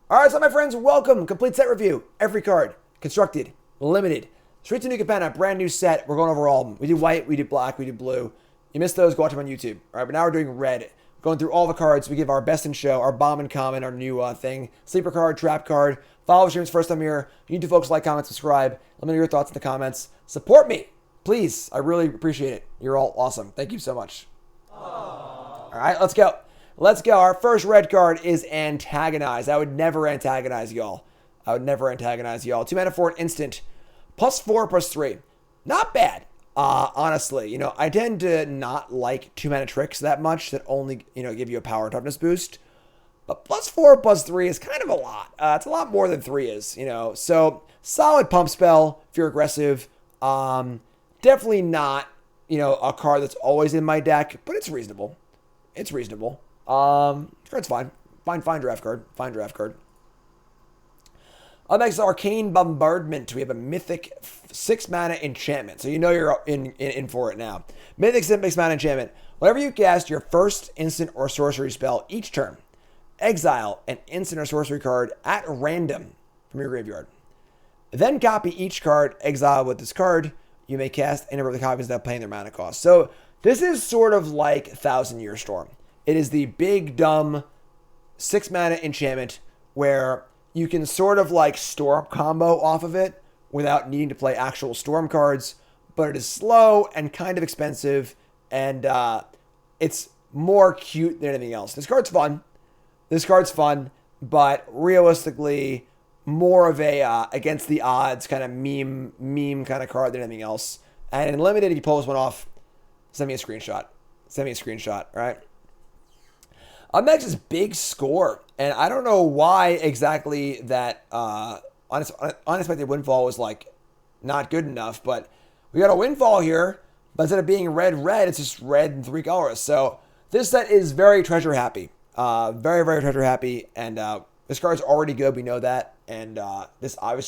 All right, so my friends, welcome. Complete set review. Every card, constructed, limited. Straight to new Capenna, brand new set. We're going over all of them. We do white, we do black, we do blue. You missed those, go watch them on YouTube. All right, but now we're doing red. Going through all the cards. We give our best in show, our Bombin Common, our new thing. Sleeper card, trap card. Follow the streams first time here. You need to folks like, comment, subscribe. Let me know your thoughts in the comments. Support me, please. I really appreciate it. You're all awesome. Thank you so much. Aww. All right, let's go. Let's go. Our first red card is Antagonized. I would never antagonize y'all. 2 mana for an instant. +4/+3. Not bad. Honestly, I tend to not like 2 mana tricks that much that only, give you a power and toughness boost. But +4/+3 is kind of a lot. It's a lot more than 3 is, So solid pump spell if you're aggressive. Definitely not, a card that's always in my deck, but it's reasonable. Card's fine. Fine draft card. Up next is Arcane Bombardment. We have a mythic 6 mana enchantment. So you're in for it now. Mythic 6 mana enchantment. Whenever you cast your first instant or sorcery spell each turn, exile an instant or sorcery card at random from your graveyard. Then copy each card, exile with this card. You may cast any number of the copies without paying their mana cost. So this is sort of like Thousand Year Storm. It is the big, dumb 6 mana enchantment where you can sort of like Storm combo off of it without needing to play actual Storm cards, but it is slow and kind of expensive, and it's more cute than anything else. This card's fun, but realistically, more of a against the odds kind of meme kind of card than anything else. And in limited, if you pull this one off, send me a screenshot, right? Up next is Big Score, and I don't know why exactly that unexpected windfall was like not good enough, but we got a windfall here, but instead of being red, it's just red in 3 colors. So this set is very treasure happy, very treasure happy, and this card's already good. We know that, and this card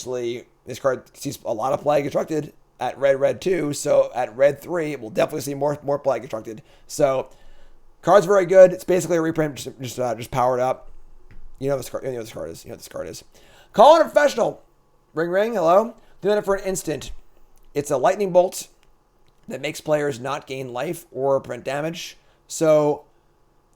sees a lot of play constructed at red 2, so at red 3, we'll definitely see more play constructed. So card's very good. It's basically a reprint, just powered up. You know what this card is. Calling a professional. Ring, hello. Doing it for an instant. It's a lightning bolt that makes players not gain life or prevent damage. So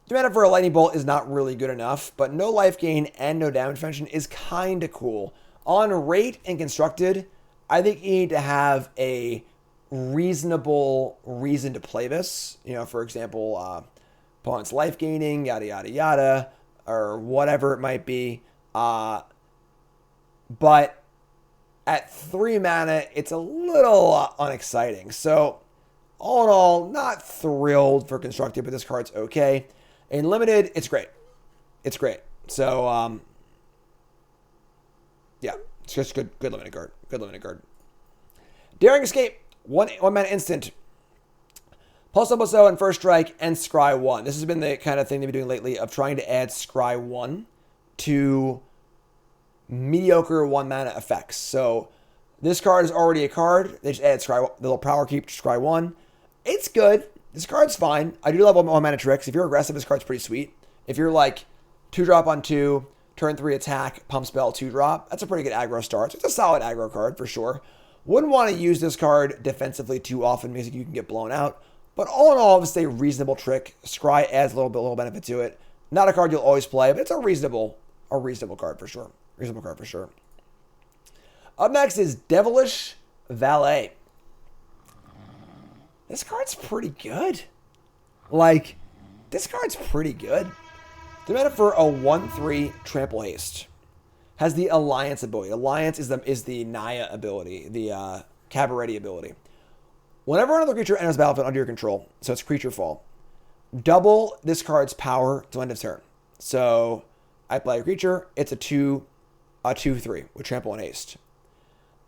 3 mana for a lightning bolt is not really good enough, but no life gain and no damage prevention is kind of cool. On rate and constructed, I think you need to have a reasonable reason to play this. For example, opponent's life gaining, yada, yada, yada, or whatever it might be. But at 3 mana, it's a little unexciting. So all in all, not thrilled for constructed, but this card's okay. In limited, it's great. So, yeah, it's just good limited card. Daring Escape, one mana instant. +1/+0 and first strike and scry 1. This has been the kind of thing they've been doing lately of trying to add scry 1 to mediocre 1 mana effects. So this card is already a card. They just added scry, the little power keep to scry 1. It's good. This card's fine. I do love 1 mana tricks. If you're aggressive, this card's pretty sweet. If you're like 2-drop on 2, turn 3 attack, pump spell, 2-drop, that's a pretty good aggro start. So it's a solid aggro card for sure. Wouldn't want to use this card defensively too often because you can get blown out. But all in all, it's a reasonable trick. Scry adds a little benefit to it. Not a card you'll always play, but it's a reasonable card for sure. Up next is Devilish Valet. This card's pretty good. This card's pretty good. The mana for a 1/3 trample haste. Has the Alliance ability. Alliance is the Naya ability, the Cabaretti ability. Whenever another creature enters the battlefield under your control, so it's creature fall, double this card's power till end of turn. So I play a creature, it's a 2/3 with trample and haste.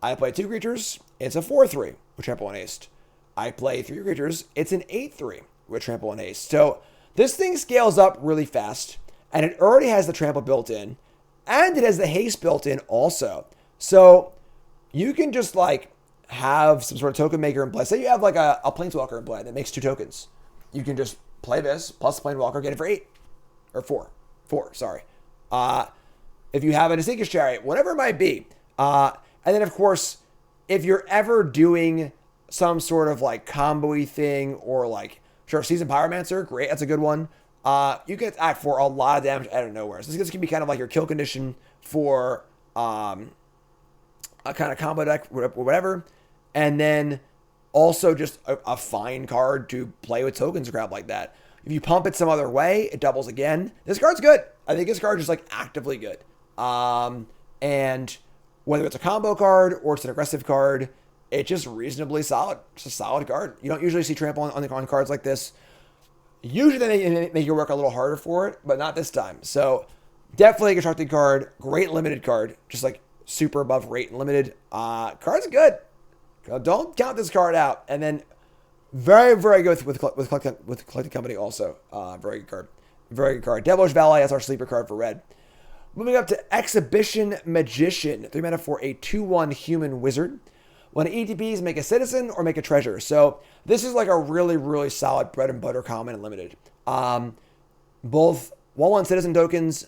I play 2 creatures, it's a 4/3 with trample and haste. I play 3 creatures, it's an 8/3 with trample and haste. So this thing scales up really fast, and it already has the trample built in, and it has the haste built in also. So you can just have some sort of token maker in play. Say you have a planeswalker in play that makes 2 tokens. You can just play this plus planeswalker, get it for 8 or 4. 4, sorry. if you have a Distinguished Chariot, whatever it might be. And then, of course, if you're ever doing some sort of like combo-y thing or like, sure, Seasoned Pyromancer, great, that's a good one. You can attack for a lot of damage out of nowhere. So this can be kind of like your kill condition for a kind of combo deck or whatever. And then also just a fine card to play with tokens or crap like that. If you pump it some other way, it doubles again. This card's good. I think this card is like actively good. And whether it's a combo card or it's an aggressive card, it's just reasonably solid. It's a solid card. You don't usually see trample on cards like this. Usually they make you work a little harder for it, but not this time. So definitely a constructed card. Great limited card. Just like super above rate and limited. Card's good. Don't count this card out. And then very, very good with Collected Company also. Very good card. Very good card. Devilish Valet, that's our sleeper card for red. Moving up to Exhibition Magician. 3 mana for a 2/1 human wizard. When ETBs, make a citizen or make a treasure. So this is like a really, really solid bread and butter common and limited. Both 1/1 citizen tokens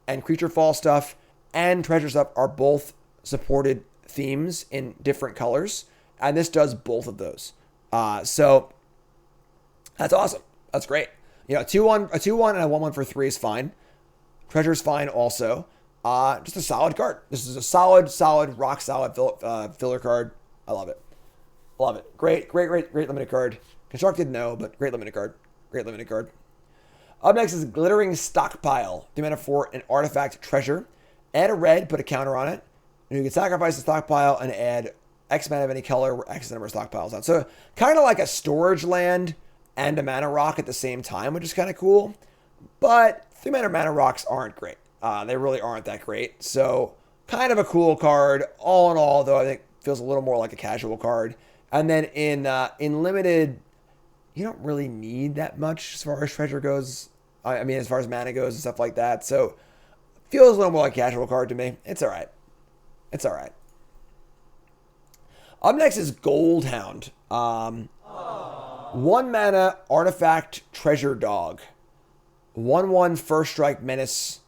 and creature fall stuff and treasure stuff are both supported themes in different colors. And this does both of those. So that's awesome. That's great. You know, a 2/1 and a 1/1 for 3 is fine. Treasure's fine also. Just a solid card. This is a solid, rock solid filler card. I love it. Love it. Great limited card. Constructed, no, but great limited card. Great limited card. Up next is Glittering Stockpile. 3 mana for an artifact treasure. Add a red, put a counter on it. And you can sacrifice the stockpile and add X mana of any color where X number of stockpiles on. So kind of like a storage land and a mana rock at the same time, which is kind of cool. But 3 mana rocks aren't great. They really aren't that great. So kind of a cool card. All in all, though, I think feels a little more like a casual card. And then in limited, you don't really need that much as far as treasure goes. I mean, as far as mana goes and stuff like that. So feels a little more like a casual card to me. It's all right. It's all right. Up next is Gold Hound. 1 mana artifact treasure dog. 1/1 first strike menace.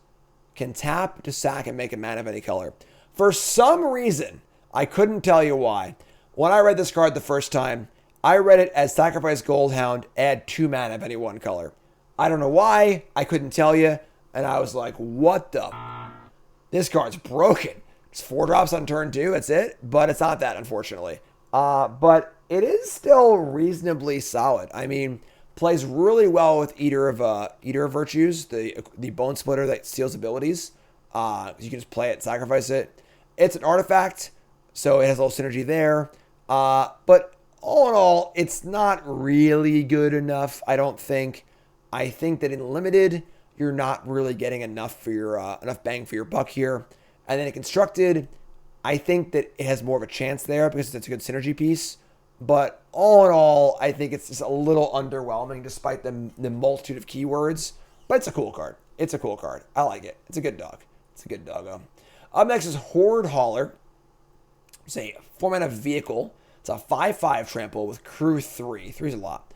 Can tap to sack and make a mana of any color. For some reason, I couldn't tell you why. When I read this card the first time, I read it as sacrifice Gold Hound, add 2 mana of any one color. I don't know why. I couldn't tell you. And I was like, what the? This card's broken. It's 4 drops on turn 2. That's it. But it's not that, unfortunately. But it is still reasonably solid. I mean, plays really well with Eater of Virtues, the Bone Splitter that steals abilities. You can just play it, sacrifice it. It's an artifact, so it has a little synergy there. But all in all, it's not really good enough, I don't think. I think that in limited, you're not really getting enough for your enough bang for your buck here. And then in constructed, I think that it has more of a chance there because it's a good synergy piece. But all in all, I think it's just a little underwhelming despite the multitude of keywords. But it's a cool card. It's a cool card. I like it. It's a good dog. It's a good doggo. Up next is Horde Hauler. It's a 4 mana vehicle. It's a 5/5 trample with crew 3. 3 is a lot.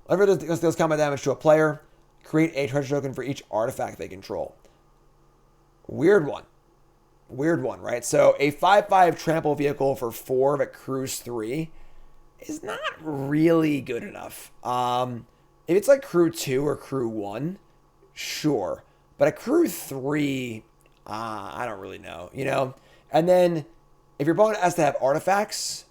Whenever it deals combat damage to a player, create a treasure token for each artifact they control. Weird one. Weird one, right? So a 5/5 trample vehicle for 4 that crews 3 is not really good enough. If it's like crew 2 or crew 1, sure. But a crew 3, I don't really know, you know? And then if your opponent has to have artifacts,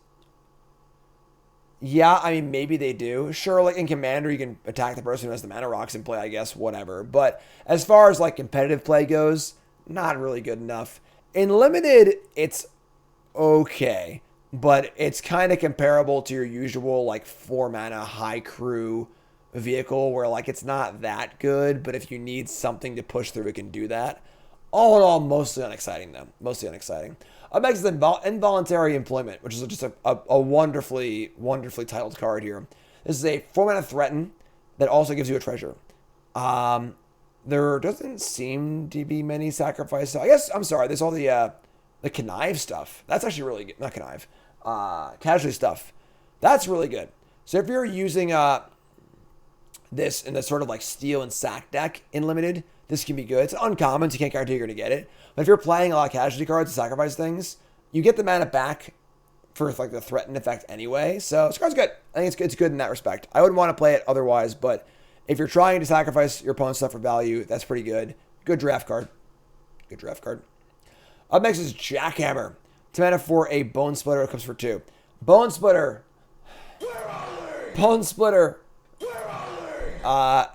yeah, I mean, maybe they do. Sure, like in Commander, you can attack the person who has the mana rocks in play, I guess, whatever. But as far as like competitive play goes, not really good enough. In Limited, it's okay. But it's kind of comparable to your usual like 4 mana high crew vehicle where like it's not that good, but if you need something to push through, it can do that. All in all, mostly unexciting though. Mostly unexciting. Up next is Involuntary Employment, which is just a wonderfully titled card here. This is a 4 mana threaten that also gives you a treasure. There doesn't seem to be many sacrifices. I guess, I'm sorry, there's all the connive stuff. That's actually really good. Not connive. Casualty stuff. That's really good. So if you're using this in the sort of like steal and sack deck in limited, this can be good. It's uncommon, so you can't guarantee you're going to get it. But if you're playing a lot of casualty cards to sacrifice things, you get the mana back for like the threatened effect anyway. So this card's good. I think it's good in that respect. I wouldn't want to play it otherwise, but if you're trying to sacrifice your opponent's stuff for value, that's pretty good. Good draft card. Good draft card. Up next is Jackhammer. It's mana for a Bone Splitter. It comes for 2. Bone Splitter. Bone Splitter.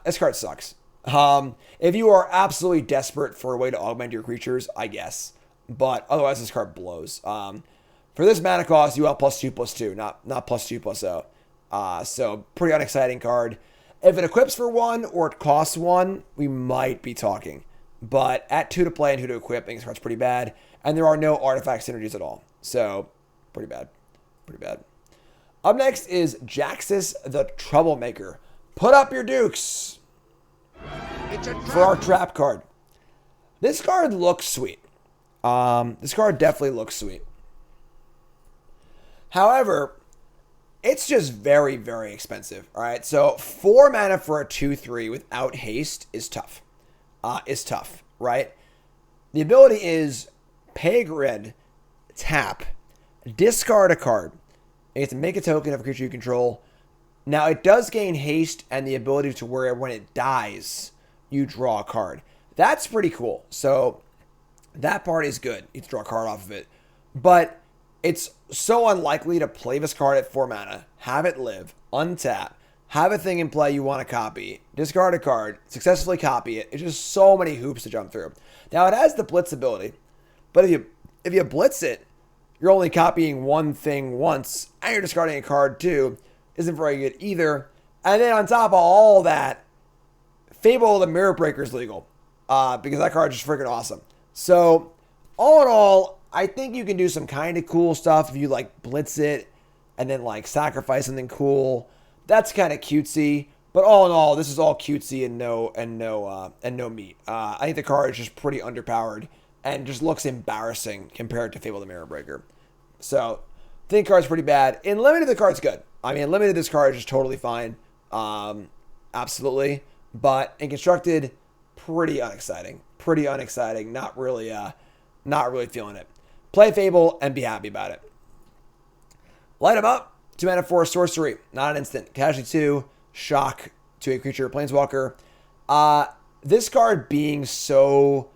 This card sucks. If you are absolutely desperate for a way to augment your creatures, I guess. But otherwise, this card blows. For this mana cost, you want +2/+2, not +2/+0. So pretty unexciting card. If it equips for 1 or it costs 1, we might be talking. But at 2 to play and 2 to equip, I think this card's pretty bad. And there are no artifact synergies at all. So pretty bad. Pretty bad. Up next is Jaxis the Troublemaker. Put up your dukes for our trap card. This card looks sweet. This card definitely looks sweet. However, it's just very, very expensive. All right, so 4 mana for a 2/3 without haste is tough. Right? The ability is pay red, tap, discard a card. You have to make a token of a creature you control. Now, it does gain haste and the ability to where when it dies, you draw a card. That's pretty cool. So that part is good. You can draw a card off of it. But it's so unlikely to play this card at 4 mana, have it live, untap, have a thing in play you want to copy, discard a card, successfully copy it. It's just so many hoops to jump through. Now, it has the blitz ability, but if you blitz it, you're only copying one thing once, and you're discarding a card too. Isn't very good either. And then on top of all that, Fable of the Mirror Breaker is legal, because that card is just freaking awesome. So, all in all, I think you can do some kind of cool stuff if you like blitz it and then like sacrifice something cool. That's kind of cutesy, but all in all, this is all cutesy and no meat. I think the card is just pretty underpowered and just looks embarrassing compared to Fable of the Mirror Breaker. So, I think the card's pretty bad. In limited, the card's good. I mean, in limited, this card is just totally fine. Absolutely. But in constructed, pretty unexciting. Pretty unexciting. Not really feeling it. Play Fable and be happy about it. Light him up. 2 mana for a sorcery. Not an instant. Casualty 2. Shock to a creature or planeswalker. This card being so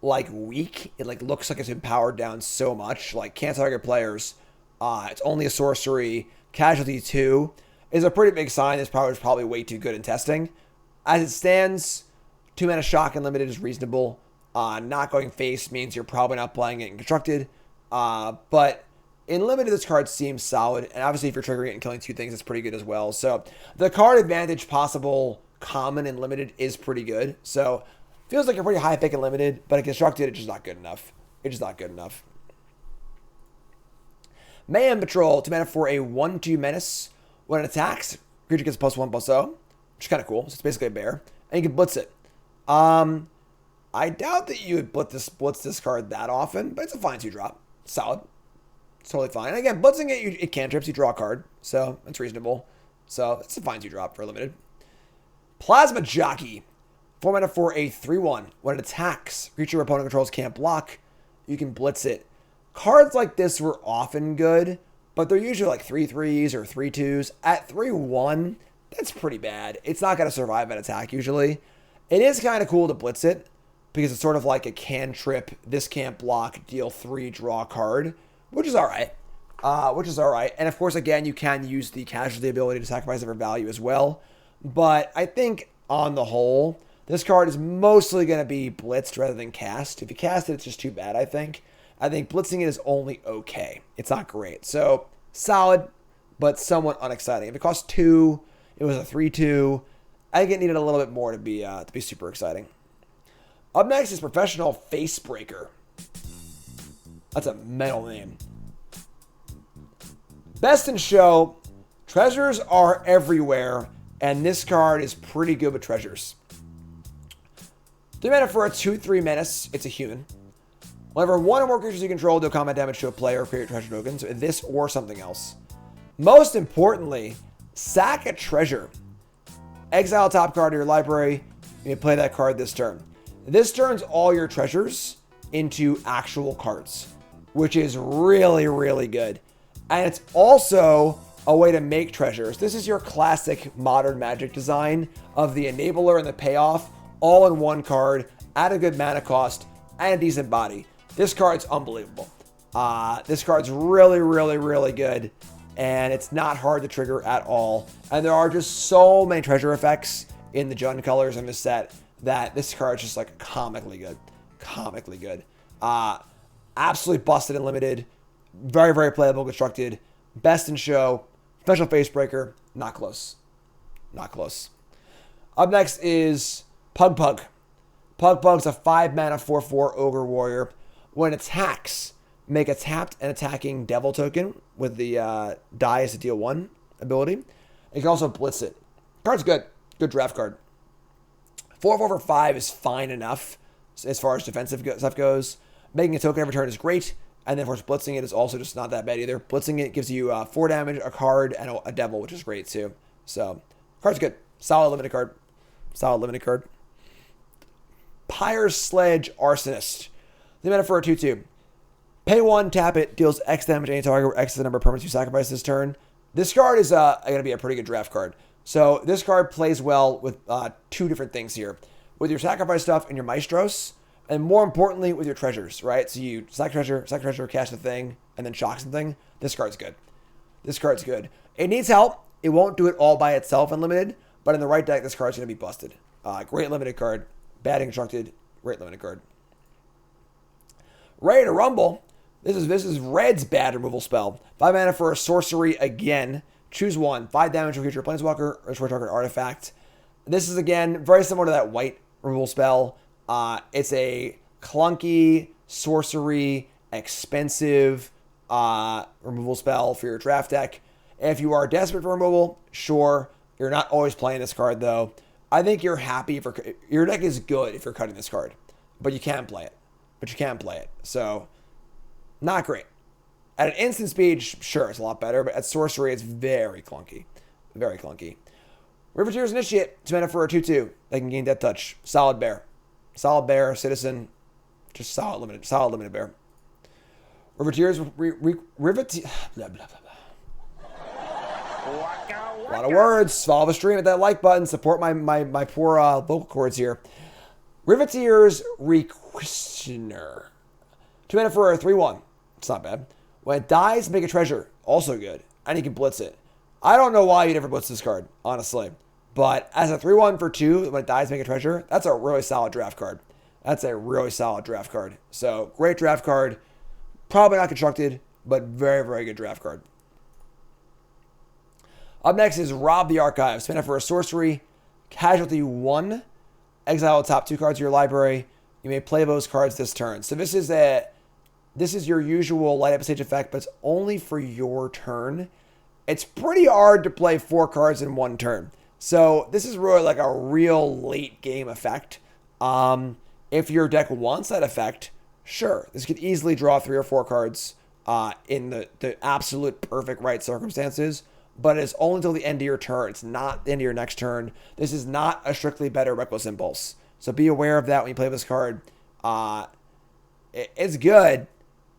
like weak, it like looks like it's been powered down so much. Like can't target players. It's only a sorcery. Casualty 2 is a pretty big sign. This power is probably way too good in testing. As it stands, 2 mana shock and limited is reasonable. Not going face means you're probably not playing it in constructed. But in limited, this card seems solid. And obviously, if you're triggering it and killing 2 things, it's pretty good as well. So the card advantage possible common and limited is pretty good. So feels like a pretty high pick in limited, but in constructed, it's just not good enough. It's just not good enough. Mayhem Patrol, 2 mana for a 1/2 menace. When it attacks, creature gets +1/+0, which is kind of cool. So it's basically a bear. And you can blitz it. I doubt that you would blitz this card that often, but it's a fine 2-drop. Solid. It's totally fine. And again, blitzing it cantrips, you draw a card. So that's reasonable. So it's a fine 2-drop for a limited. Plasma Jockey. 4 mana for a 3/1. When it attacks, creature your opponent controls can't block. You can blitz it. Cards like this were often good, but they're usually like 3/3s or 3/2s. At 3/1, that's pretty bad. It's not going to survive an attack usually. It is kind of cool to blitz it because it's sort of like a cantrip, this can't block, deal 3, draw card, which is all right. And of course, again, you can use the casualty ability to sacrifice it for value as well. But I think on the whole, this card is mostly going to be blitzed rather than cast. If you cast it, it's just too bad, I think. I think blitzing it is only okay. It's not great. So, solid, but somewhat unexciting. If it costs 2, it was a 3/2. I think it needed a little bit more to be super exciting. Up next is Professional Facebreaker. That's a metal name. Best in show. Treasures are everywhere, and this card is pretty good with treasures. 3 mana for a 2/3 menace. It's a human. Whenever 1 or more creatures you control deal combat damage to a player, create treasure tokens, this or something else. Most importantly, sack a treasure. Exile a top card of your library. You can play that card this turn. This turns all your treasures into actual cards, which is really, really good. And it's also a way to make treasures. This is your classic modern Magic design of the enabler and the payoff all in one card at a good mana cost and a decent body. This card's unbelievable. This card's really, really, really good, and it's not hard to trigger at all. And there are just so many treasure effects in the Jund colors in this set that this card's just like comically good. Comically good. Absolutely busted and limited. Very, very playable, constructed. Best in show. Special face breaker. Not close. Not close. Up next is Pug Pug. Pug Pug's a 5-mana 4/4 Ogre Warrior. When it attacks, make a tapped and attacking devil token with the die as a deal 1 ability. You can also blitz it. Card's good. Good draft card. 4/4 for 5 is fine enough as far as defensive stuff goes. Making a token every turn is great. And then, of course, blitzing it is also just not that bad either. Blitzing it gives you 4 damage, a card, and a devil, which is great too. So, card's good. Solid limited card. Solid limited card. Pyre's Sledge Arsonist. The mana for a 2/2. Pay 1, tap it, deals X damage to any target where X is the number of permanents you sacrifice this turn. This card is going to be a pretty good draft card. So, this card plays well with 2 different things here. With your sacrifice stuff and your maestros. And more importantly, with your treasures, right? So you sack treasure, cast a thing, and then shock something. This card's good. This card's good. It needs help. It won't do it all by itself unlimited, but in the right deck, this card's going to be busted. Great limited card. Bad constructed. Great limited card. Ready to Rumble. This is Red's bad removal spell. 5 mana for a sorcery again. Choose 1. 5 damage to creature, planeswalker, or destroy target artifact. This is, again, very similar to that white removal spell. It's a clunky, sorcery, expensive removal spell for your draft deck. If you are desperate for removal, sure. You're not always playing this card, though. I think you're happy for... Your deck is good if you're cutting this card. But you can play it. So, not great. At an instant speed, sure, it's a lot better. But at sorcery, it's very clunky. Very clunky. Riveteer's Initiate. 2 mana for a 2/2. They can gain Death Touch. Solid bear. Solid bear, citizen, just solid limited bear. Riveteers, Riveteer, blah, blah, blah, blah. A lot of words. Follow the stream, hit that like button, support my poor vocal cords here. Riveteer's Requisitioner. 2 mana for a 3/1. It's not bad. When it dies, make a treasure. Also good. And you can blitz it. I don't know why you never blitz this card, honestly. But as a 3/1 for 2, when it dies, make a treasure. That's a really solid draft card. So, great draft card. Probably not constructed, but very, very good draft card. Up next is Rob the Archive. Spend it for a sorcery. Casualty 1. Exile the top 2 cards of your library. You may play those cards this turn. So this is your usual light up stage effect, but it's only for your turn. It's pretty hard to play 4 cards in 1 turn. So this is really like a real late game effect. If your deck wants that effect, sure. This could easily draw 3 or 4 cards in the absolute perfect right circumstances. But it's only until the end of your turn. It's not the end of your next turn. This is not a strictly better Reckless Impulse. So be aware of that when you play this card. It's good,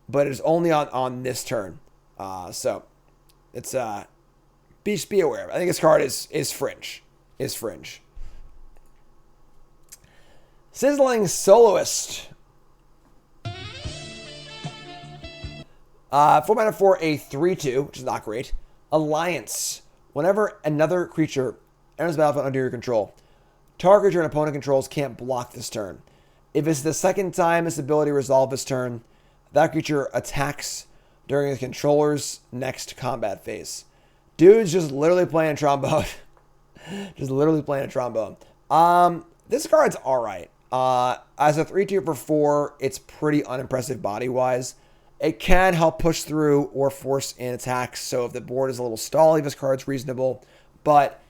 but it's only on this turn. So it's... Be aware of it. I think this card is fringe. Sizzling Soloist. 4 mana for a 3/2, which is not great. Alliance. Whenever another creature enters the battlefield under your control, target creature an opponent controls can't block this turn. If it's the second time this ability resolved this turn, that creature attacks during the controller's next combat phase. Dude's just literally playing trombone. This card's alright. As a 3/2 for 4, it's pretty unimpressive body-wise. It can help push through or force in attacks, so if the board is a little stally, this card's reasonable. But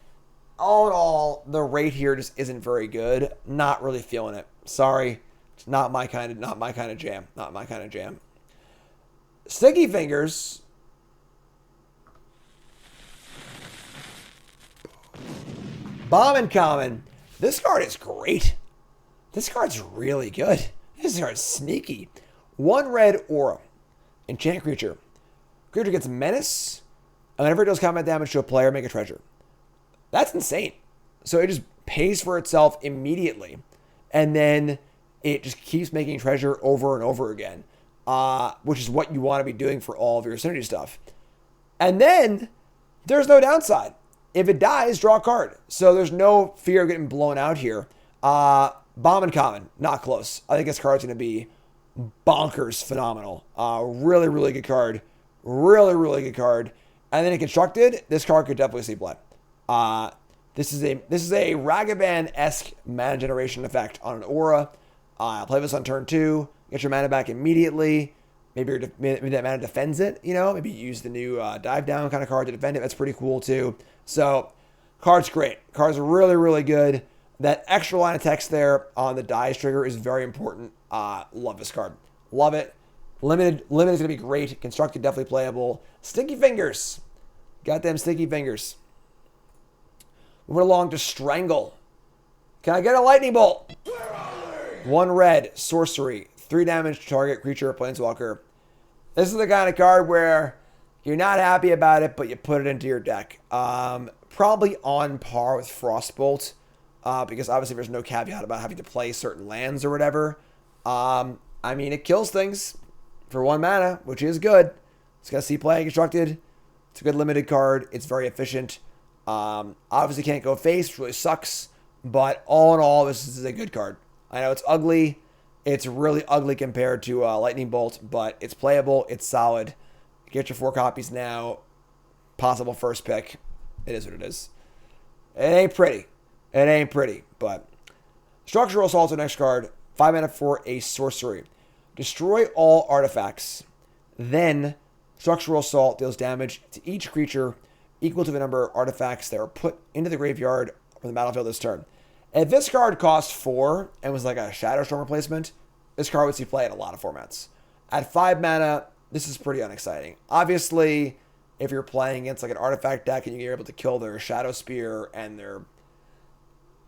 all in all, the rate here just isn't very good. Not really feeling it. Sorry. It's not my kind of jam. Sticky Fingers. Bombin Common. This card is great. This card's really good. This card's sneaky. 1 red aura. Enchant creature. Creature gets menace, and whenever it does combat damage to a player, make a treasure. That's insane. So it just pays for itself immediately, and then it just keeps making treasure over and over again, which is what you want to be doing for all of your synergy stuff. And then there's no downside. If it dies, draw a card. So there's no fear of getting blown out here. Bombin Common, not close. I think this card's going to be bonkers phenomenal. Really, really good card. Really, really good card. And then in Constructed, this card could definitely see play. This is a Ragavan-esque mana generation effect on an aura. Play this on turn 2. Get your mana back immediately. Maybe that mana defends it. Maybe use the new dive down kind of card to defend it. That's pretty cool too. So, card's great. Card's really, really good. That extra line of text there on the dice trigger is very important. Love this card. Love it. Limited is going to be great. Constructed, definitely playable. Sticky Fingers. Got them sticky fingers. Moving along to Strangle. Can I get a lightning bolt? 1 red, sorcery. 3 damage to target creature or planeswalker. This is the kind of card where you're not happy about it, but you put it into your deck. Probably on par with Frostbolt. Because obviously there's no caveat about having to play certain lands or whatever. It kills things for 1 mana, which is good. It's got C play constructed. It's a good limited card. It's very efficient. Obviously can't go face, which really sucks. But all in all, this is a good card. I know it's ugly. It's really ugly compared to Lightning Bolt, but it's playable. It's solid. Get your 4 copies now. Possible first pick. It is what it is. It ain't pretty. It ain't pretty, but Structural Assault's the next card. 5 mana for a sorcery. Destroy all artifacts. Then Structural Assault deals damage to each creature equal to the number of artifacts that are put into the graveyard from the battlefield this turn. If this card cost 4 and was like a Shadowstorm replacement, this card would see play in a lot of formats. At 5 mana, this is pretty unexciting. Obviously, if you're playing against like an artifact deck and you're able to kill their Shadow Spear and their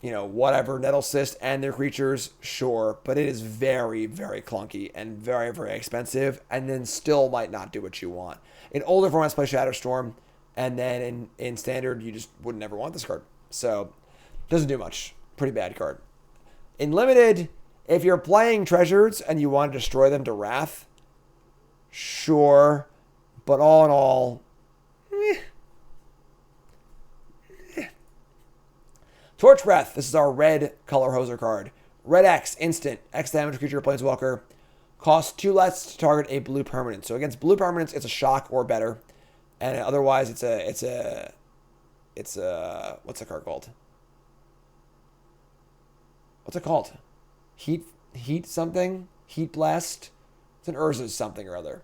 whatever, Nettle Cyst and their creatures, sure. But it is very, very clunky and very, very expensive, and then still might not do what you want. In older formats, play Shadowstorm, and then in Standard, you just would never want this card. So, doesn't do much. Pretty bad card. In Limited, if you're playing Treasures and you want to destroy them to Wrath, sure. But all in all, Torch Breath. This is our red color hoser card. Red X, instant. X damage creature, planeswalker. Costs 2 less to target a blue permanent. So against blue permanents, it's a shock or better. And otherwise, it's a what's the card called? What's it called? Heat something? Heat Blast? It's an Urza's something or other.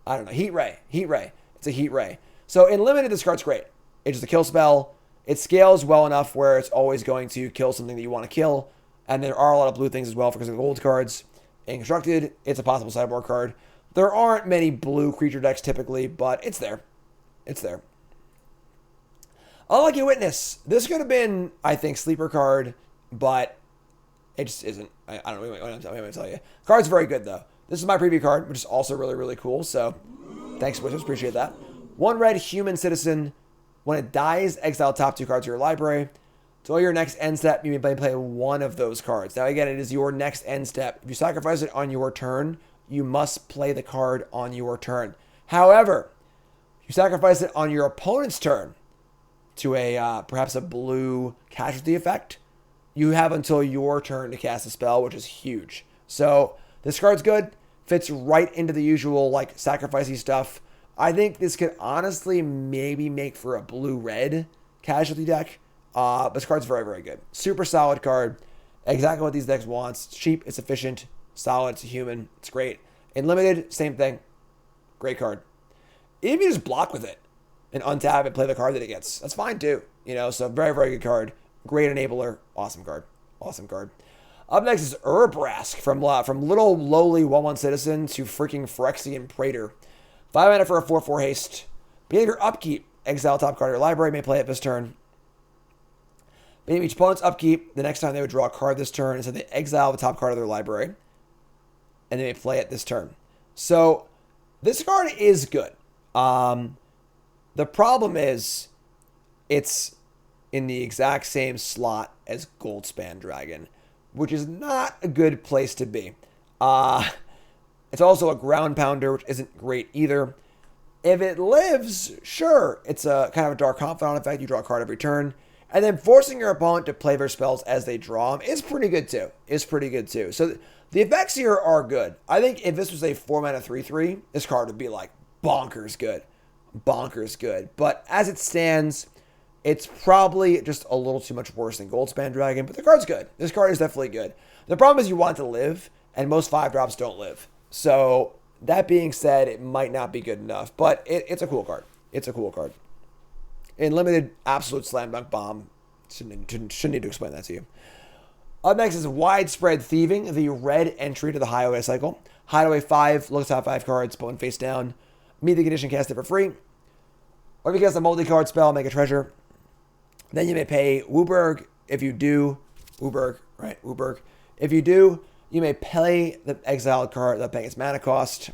I don't know. Heat Ray. It's a Heat Ray. So in Limited, this card's great. It's just a kill spell. It scales well enough where it's always going to kill something that you want to kill. And there are a lot of blue things as well because of the gold cards. In Constructed, it's a possible sideboard card. There aren't many blue creature decks typically, but it's there. It's there. Unlucky Witness. This could have been, I think, sleeper card, but it just isn't. I don't know what I'm going to tell you. Card's very good, though. This is my preview card, which is also really, really cool. So, thanks, Wizards. Appreciate that. 1 red Human Citizen. When it dies, exile top 2 cards of your library. Until your next end step, you may play 1 of those cards. Now, again, it is your next end step. If you sacrifice it on your turn, you must play the card on your turn. However, if you sacrifice it on your opponent's turn to a perhaps a blue casualty effect, you have until your turn to cast a spell, which is huge. So this card's good. Fits right into the usual like sacrificey stuff. I think this could honestly maybe make for a blue-red casualty deck. This card's very, very good. Super solid card. Exactly what these decks want. It's cheap, it's efficient, solid, it's a human. It's great. In Limited, same thing. Great card. Even if you just block with it and untap and play the card that it gets, that's fine too. So very, very good card. Great enabler. Awesome card. Awesome card. Up next is Rask from little lowly 1/1 citizen to freaking Phyrexian Praetor. 5 mana for a 4/4 haste. Beginning of your upkeep, exile top card of your library, may play it this turn. Beginning each opponent's upkeep, the next time they would draw a card this turn, and so they exile the top card of their library, and they may play it this turn. So this card is good. The problem is it's in the exact same slot as Goldspan Dragon, which is not a good place to be. It's also a ground pounder, which isn't great either. If it lives, sure, it's a kind of a Dark Confidant effect. You draw a card every turn. And then forcing your opponent to play their spells as they draw them is pretty good too. So the effects here are good. I think if this was a 4-mana 3/3, this card would be like bonkers good. But as it stands, it's probably just a little too much worse than Goldspan Dragon. But the card's good. This card is definitely good. The problem is you want it to live, and most 5-drops don't live. So that being said, it might not be good enough. But it's a cool card. In limited, absolute slam dunk bomb. Shouldn't need to explain that to you. Up next is Widespread Thieving, the red entry to the Hideaway cycle. Hideaway 5, look top 5 cards, put one face down. Meet the condition, cast it for free. Or if you cast a multi-card spell, make a treasure. Then you may pay Wooburg. If you do, Wooburg. If you do, you may play the exiled card without paying its mana cost.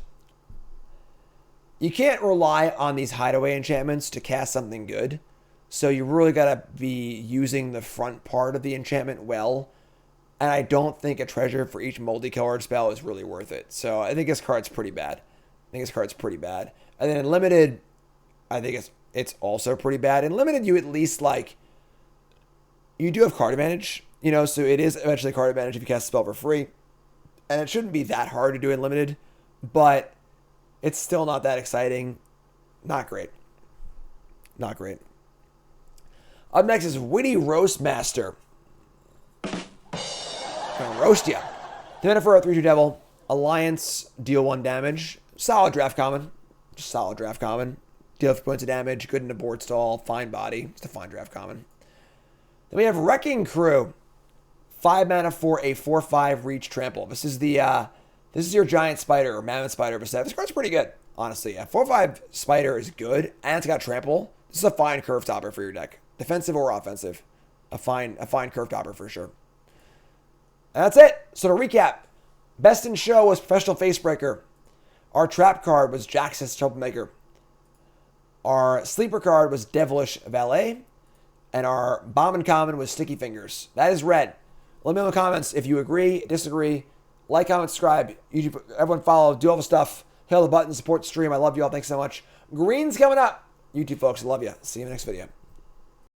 You can't rely on these hideaway enchantments to cast something good. So you really got to be using the front part of the enchantment well. And I don't think a treasure for each multicolored spell is really worth it. So I think this card's pretty bad. And then in limited, I think it's also pretty bad. In limited, you at least you do have card advantage. So it is eventually card advantage if you cast a spell for free. And it shouldn't be that hard to do in limited. But it's still not that exciting. Not great. Up next is Witty Roastmaster. Gonna roast ya. Mana for a 3/2 devil. Alliance, deal 1 damage. Solid draft common. Deal 3 points of damage. Good in the board stall. Fine body. Just a fine draft common. Then we have Wrecking Crew. 5 mana for a 4/5 reach trample. This is your giant spider or mammoth spider of a set. This card's pretty good, honestly. A 4/5 spider is good, and it's got trample. This is a fine curve topper for your deck. Defensive or offensive. A fine curve topper for sure. And that's it. So to recap, best in show was Professional Facebreaker. Our trap card was Jaxis, Troublemaker. Our sleeper card was Devilish Valet. And our Bombin Common was Sticky Fingers. That is red. Let me know in the comments if you agree, disagree. Like, comment, subscribe. YouTube, everyone follow. Do all the stuff. Hit all the buttons. Support the stream. I love you all. Thanks so much. Green's coming up. YouTube folks, I love you. See you in the next video.